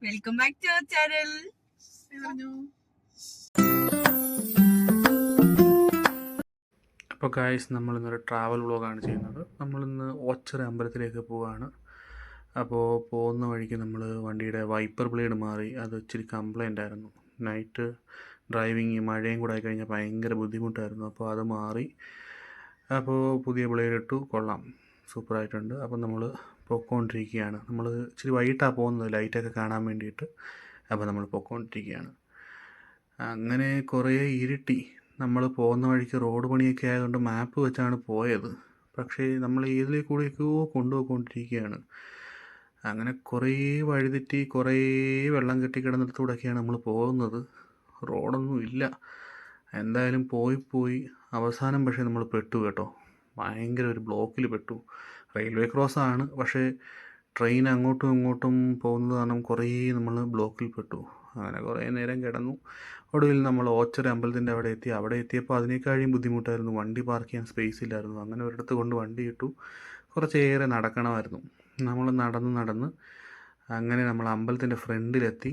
Welcome back to our channel. അപ്പോൾ guys, നമ്മളിന്നൊരു travel വ്ളോഗാണ് ചെയ്യുന്നത്. നമ്മളിന്ന് ഓച്ചറ അമ്പലത്തിലേക്ക് പോവുകയാണ്. അപ്പോൾ പോകുന്ന വഴിക്ക് നമ്മൾ വണ്ടിയുടെ വൈപ്പർ ബ്ലേഡ് മാറി. അത് ഇച്ചിരി കംപ്ലൈൻ്റ് ആയിരുന്നു. നൈറ്റ് ഡ്രൈവിങ് മഴയും കൂടെ ആയിക്കഴിഞ്ഞാൽ ഭയങ്കര ബുദ്ധിമുട്ടായിരുന്നു. അപ്പോൾ അത് മാറി. അപ്പോൾ പുതിയ ബ്ലേഡ് ഇട്ടു. കൊള്ളാം, സൂപ്പറായിട്ടുണ്ട്. അപ്പം നമ്മൾ പൊയ്ക്കൊണ്ടിരിക്കുകയാണ്. നമ്മൾ ഇച്ചിരി വൈകിട്ടാണ് പോകുന്നത്, ലൈറ്റൊക്കെ കാണാൻ വേണ്ടിയിട്ട്. അപ്പോൾ നമ്മൾ പൊയ്ക്കൊണ്ടിരിക്കുകയാണ്. അങ്ങനെ കുറേ ഇരുട്ടി. നമ്മൾ പോകുന്ന വഴിക്ക് റോഡ് പണിയൊക്കെ ആയതുകൊണ്ട് മാപ്പ് വെച്ചാണ് പോയത്. പക്ഷേ നമ്മൾ ഏതിലേ കൂടെയൊക്കെയോ കൊണ്ടുപോയിക്കൊണ്ടിരിക്കുകയാണ്. അങ്ങനെ കുറേ വഴിതെറ്റി കുറേ വെള്ളം കെട്ടിക്കിടന്നിടത്തൂടെയൊക്കെയാണ് നമ്മൾ പോകുന്നത്. റോഡൊന്നും ഇല്ല. എന്തായാലും പോയി അവസാനം പക്ഷേ നമ്മൾ പെട്ടു കേട്ടോ. ഭയങ്കര ഒരു ബ്ലോക്കിൽ പെട്ടു. റെയിൽവേ ക്രോസാണ്, പക്ഷേ ട്രെയിൻ അങ്ങോട്ടും ഇങ്ങോട്ടും പോകുന്നത് കാരണം കുറേ നമ്മൾ ബ്ലോക്കിൽ പെട്ടു. അങ്ങനെ കുറേ നേരം കിടന്നു. ഒടുവിൽ നമ്മൾ ഓച്ചറ അമ്പലത്തിൻ്റെ അവിടെ എത്തി. അവിടെ എത്തിയപ്പോൾ അതിനേക്കാളും ബുദ്ധിമുട്ടായിരുന്നു. വണ്ടി പാർക്ക് ചെയ്യാൻ സ്പേസ് ഇല്ലായിരുന്നു. അങ്ങനെ ഒരിടത്ത് കൊണ്ട് വണ്ടി ഇട്ടു. കുറച്ചേറെ നടക്കണമായിരുന്നു. നമ്മൾ നടന്ന് അങ്ങനെ നമ്മൾ അമ്പലത്തിൻ്റെ ഫ്രണ്ടിലെത്തി.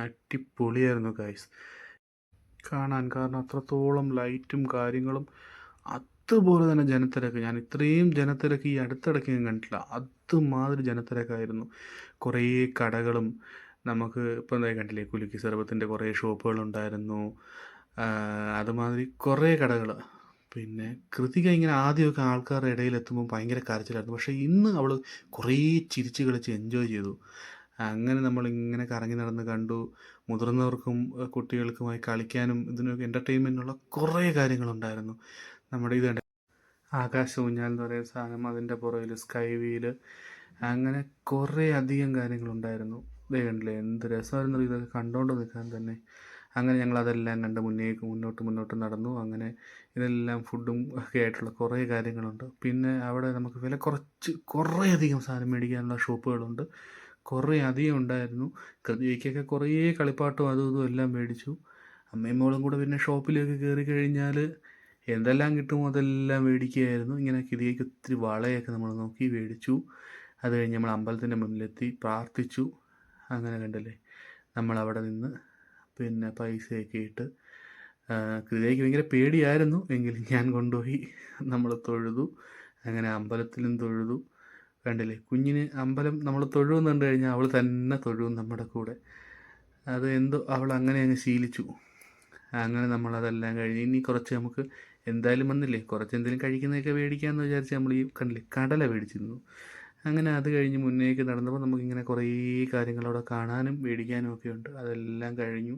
അടിപൊളിയായിരുന്നു ഗൈസ് കാണാൻ. കാരണം അത്രത്തോളം ലൈറ്റും കാര്യങ്ങളും, അതുപോലെ തന്നെ ജനത്തിരക്ക്. ഞാൻ ഇത്രയും ജനത്തിരക്ക് ഈ അടുത്തിടയ്ക്ക് ഞാൻ കണ്ടിട്ടില്ല. അതുമാതിരി ജനത്തിരക്കായിരുന്നു. കുറേ കടകളും, നമുക്ക് ഇപ്പോൾ എന്താ കണ്ടില്ലേ, കുലുക്കി സർബത്തിൻ്റെ കുറേ ഷോപ്പുകളുണ്ടായിരുന്നു. അതുമാതിരി കുറേ കടകൾ. പിന്നെ കൃതിക ഇങ്ങനെ ആദ്യമൊക്കെ ആൾക്കാരുടെ ഇടയിലെത്തുമ്പോൾ ഭയങ്കര കരച്ചിലായിരുന്നു. പക്ഷേ ഇന്ന് അവൾ കുറേ ചിരിച്ച് കളിച്ച് എൻജോയ് ചെയ്തു. അങ്ങനെ നമ്മളിങ്ങനെ കറങ്ങി നടന്ന് കണ്ടു. മുതിർന്നവർക്കും കുട്ടികൾക്കുമായി കളിക്കാനും ഇതിനൊക്കെ എൻ്റർടൈൻമെൻറ്റിനുള്ള കുറേ കാര്യങ്ങളുണ്ടായിരുന്നു. നമ്മുടെ ഇത് ആകാശ ഊഞ്ഞാൽ എന്ന് പറയുന്ന സാധനം, അതിൻ്റെ പുറകിൽ സ്കൈ വീല്, അങ്ങനെ കുറേ അധികം കാര്യങ്ങളുണ്ടായിരുന്നു. ഇതേ കണ്ടില്ലേ, എന്ത് രസമായിരുന്നു ഇതൊക്കെ കണ്ടുകൊണ്ട് നിൽക്കാൻ തന്നെ. അങ്ങനെ ഞങ്ങളതെല്ലാം കണ്ട് മുന്നോട്ട് നടന്നു. അങ്ങനെ ഇതെല്ലാം ഫുഡും ഒക്കെ ആയിട്ടുള്ള കുറേ കാര്യങ്ങളുണ്ട്. പിന്നെ അവിടെ നമുക്ക് വില കുറേ അധികം സാധനം മേടിക്കാനുള്ള ഷോപ്പുകളുണ്ട്. കുറേ അധികം ഉണ്ടായിരുന്നു. കൃതിക്കൊക്കെ കുറേ കളിപ്പാട്ടും അതും ഇതും എല്ലാം മേടിച്ചു. അമ്മയും മോളും കൂടെ പിന്നെ ഷോപ്പിലേക്ക് കയറി കഴിഞ്ഞാൽ എന്തെല്ലാം കിട്ടുമോ അതെല്ലാം മേടിക്കുകയായിരുന്നു. ഇങ്ങനെ കിതിയേക്ക് ഒത്തിരി വളയൊക്കെ നമ്മൾ നോക്കി മേടിച്ചു. അത് കഴിഞ്ഞ് നമ്മൾ അമ്പലത്തിൻ്റെ മുന്നിലെത്തി പ്രാർത്ഥിച്ചു. അങ്ങനെ കണ്ടല്ലേ, നമ്മളവിടെ നിന്ന് പിന്നെ പൈസയൊക്കെ ഇട്ട്, കിതിയേക്ക് ഭയങ്കര പേടിയായിരുന്നു, എങ്കിലും ഞാൻ കൊണ്ടുപോയി. നമ്മൾ തൊഴുതു. അങ്ങനെ അമ്പലത്തിലും തൊഴുതു. കണ്ടില്ലേ, കുഞ്ഞിന് അമ്പലം നമ്മൾ തൊഴുവെന്ന് കണ്ടു കഴിഞ്ഞാൽ അവൾ തന്നെ തൊഴുവും നമ്മുടെ കൂടെ. അത് എന്തോ അവൾ അങ്ങനെ അങ്ങ് ശീലിച്ചു. അങ്ങനെ നമ്മളതെല്ലാം കഴിഞ്ഞ് ഇനി കുറച്ച് നമുക്ക് എന്തായാലും വന്നില്ലേ, കുറച്ച് എന്തെങ്കിലും കഴിക്കുന്നതൊക്കെ മേടിക്കാമെന്ന് വിചാരിച്ച് നമ്മൾ ഈ കണ്ടില്ലേ കടല മേടിച്ചിരുന്നു. അങ്ങനെ അത് കഴിഞ്ഞ് മുന്നേക്ക് നടന്നപ്പോൾ നമുക്കിങ്ങനെ കുറേ കാര്യങ്ങളവിടെ കാണാനും മേടിക്കാനും ഒക്കെ ഉണ്ട്. അതെല്ലാം കഴിഞ്ഞു.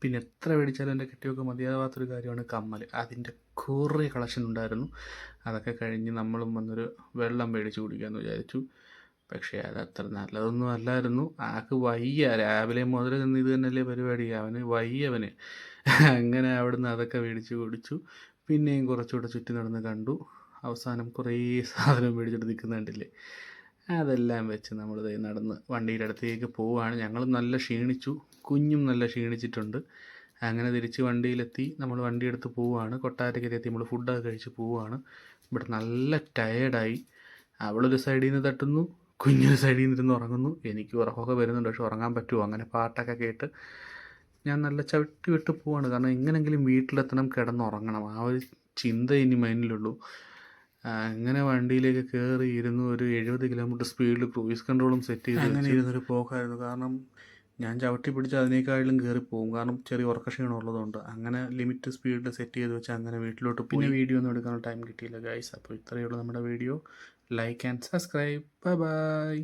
പിന്നെ എത്ര മേടിച്ചാലും എൻ്റെ കെട്ടിയൊക്കെ മതിയാവാത്തൊരു കാര്യമാണ് കമ്മൽ. അതിൻ്റെ കുറേ കളക്ഷൻ ഉണ്ടായിരുന്നു. അതൊക്കെ കഴിഞ്ഞ് നമ്മളും വന്നൊരു വെള്ളം മേടിച്ച് കുടിക്കാമെന്ന് വിചാരിച്ചു. പക്ഷേ അതത്ര നല്ലതൊന്നും അല്ലായിരുന്നു. ആൾക്ക് വയ്യ. രാവിലെ മുതൽ നിന്ന് ഇത് തന്നെയല്ലേ പരിപാടി. അവന് അങ്ങനെ അവിടുന്ന് അതൊക്കെ മേടിച്ച് കുടിച്ചു. പിന്നെയും കുറച്ചുകൂടെ ചുറ്റി നടന്ന് കണ്ടു. അവസാനം കുറേ സാധനം മേടിച്ചിട്ട് നിൽക്കുന്നുണ്ടില്ലേ, അതെല്ലാം വെച്ച് നമ്മളിത് നടന്ന് വണ്ടിയുടെ അടുത്തേക്ക് പോവുകയാണ്. ഞങ്ങൾ നല്ല ക്ഷീണിച്ചു, കുഞ്ഞും നല്ല ക്ഷീണിച്ചിട്ടുണ്ട്. അങ്ങനെ തിരിച്ച് വണ്ടിയിലെത്തി. നമ്മൾ വണ്ടിയെടുത്ത് പോവുകയാണ്. കൊട്ടാരക്കരയെത്തി നമ്മൾ ഫുഡൊക്കെ കഴിച്ച് പോവുകയാണ്. ഇവിടെ നല്ല ടയേർഡായി. അവളൊരു സൈഡിൽ നിന്ന് തട്ടുന്നു, കുഞ്ഞൊരു സൈഡിൽ നിന്നിരുന്ന് ഉറങ്ങുന്നു. എനിക്ക് ഉറക്കമൊക്കെ വരുന്നുണ്ട്, പക്ഷെ ഉറങ്ങാൻ പറ്റുമോ? അങ്ങനെ പാട്ടൊക്കെ കേട്ട് ഞാൻ നല്ല ചവിട്ടി വിട്ട് പോവാണ്. കാരണം എങ്ങനെങ്കിലും വീട്ടിലെത്തണം, കിടന്നുറങ്ങണം, ആ ഒരു ചിന്ത ഇനി മൈൻഡിലുള്ളൂ. അങ്ങനെ വണ്ടിയിലേക്ക് കയറി ഇരുന്നു. ഒരു 70 കിലോമീറ്റർ സ്പീഡിൽ ക്രൂയിസ് കൺട്രോളും സെറ്റ് ചെയ്ത് അങ്ങനെ ഇരുന്നൊരു പോക്കായിരുന്നു. കാരണം ഞാൻ ചവിട്ടി പിടിച്ച് അതിനേക്കാളും കയറിപ്പോകും, കാരണം ചെറിയ ഉറക്കക്ഷീണം ഉള്ളതുകൊണ്ട്. അങ്ങനെ ലിമിറ്റ് സ്പീഡിൽ സെറ്റ് ചെയ്ത് വെച്ച് അങ്ങനെ വീട്ടിലോട്ട്. പിന്നെ വീഡിയോ ഒന്നും എടുക്കാനുള്ള ടൈം കിട്ടിയില്ല ഗൈസ്. അപ്പോൾ ഇത്രയേ ഉള്ളൂ നമ്മുടെ video. Like and subscribe. Bye bye.